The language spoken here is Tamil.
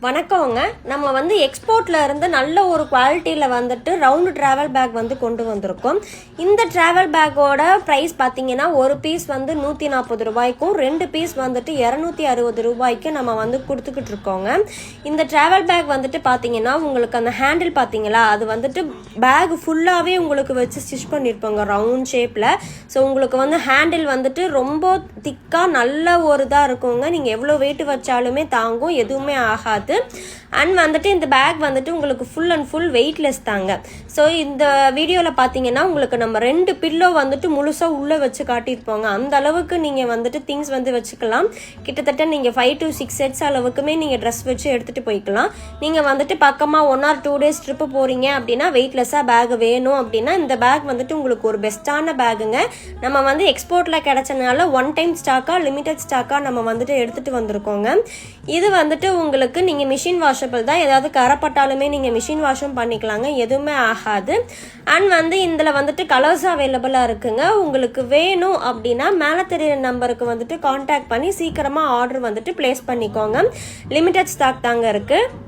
வணக்கங்க. நம்ம வந்து எக்ஸ்போர்ட்ல இருந்து நல்ல ஒரு குவாலிட்டியில் வந்துட்டு ரவுண்டு ட்ராவல் பேக் வந்து கொண்டு வந்திருக்கோம். இந்த ட்ராவல் பேக்கோட ப்ரைஸ் பார்த்தீங்கன்னா ஒரு பீஸ் வந்து 140 ரூபாய்க்கும் 2 பீஸ் வந்துட்டு 260 ரூபாய்க்கு நம்ம வந்து கொடுத்துக்கிட்டு இருக்கோங்க. இந்த ட்ராவல் பேக் வந்துட்டு பார்த்தீங்கன்னா உங்களுக்கு அந்த ஹேண்டில் பார்த்தீங்களா, அது வந்துட்டு பேக் ஃபுல்லாகவே உங்களுக்கு வச்சு ஸ்டிச் பண்ணியிருப்போங்க ரவுண்ட் ஷேப்பில். ஸோ உங்களுக்கு வந்து ஹேண்டில் வந்துட்டு ரொம்ப திக்காக நல்ல ஒரு இதாக இருக்குங்க. நீங்கள் எவ்வளோ வெயிட் வச்சாலுமே தாங்கும், எதுவுமே ஆகாது. அண்ட் வந்துட்டு இந்த பேக் வந்துட்டு உங்களுக்கு ஃபுல் அண்ட் ஃபுல் வெயிட்லெஸ் தாங்க. ஸோ இந்த வீடியோவில் பார்த்தீங்கன்னா உங்களுக்கு நம்ம 2 பில்லோ வந்துட்டு முழுசாக உள்ளே வச்சு காட்டியிருப்போங்க. அந்த அளவுக்கு நீங்கள் வந்துட்டு திங்ஸ் வந்து வச்சுக்கலாம். கிட்டத்தட்ட நீங்கள் 5 to 6 செட்ஸ் அளவுக்குமே நீங்கள் ட்ரெஸ் வச்சு எடுத்துகிட்டு போய்க்கலாம். நீங்கள் வந்துட்டு பக்கமாக 1 or 2 days ட்ரிப்பு போகிறீங்க அப்படின்னா வெயிட்லெஸ்ஸாக பேக் வேணும் அப்படின்னா இந்த பேக் வந்துட்டு உங்களுக்கு ஒரு பெஸ்ட்டான பேக்குங்க. நம்ம வந்து எக்ஸ்போர்ட்டில் கிடைச்சனால ஒன் டைம் ஸ்டாக்காக லிமிடெட் ஸ்டாக்காக நம்ம வந்துட்டு எடுத்துகிட்டு வந்திருக்கோங்க. இது வந்துட்டு உங்களுக்கு நீங்கள் மிஷின் வாஷபிள் தான், ஏதாவது கரைப்பட்டாலுமே நீங்கள் மிஷின் வாஷும் பண்ணிக்கலாங்க, எதுவுமே ஆகாது. அண்ட் வந்து இதில் வந்துட்டு கலர்ஸ் அவைலபிளாக இருக்குங்க. உங்களுக்கு வேணும் அப்படின்னா மேலே தெரியிற நம்பருக்கு வந்துட்டு காண்டாக்ட் பண்ணி சீக்கிரமாக ஆர்டர் வந்துட்டு பிளேஸ் பண்ணிக்கோங்க. லிமிடெட் ஸ்டாக் தாங்க இருக்குது.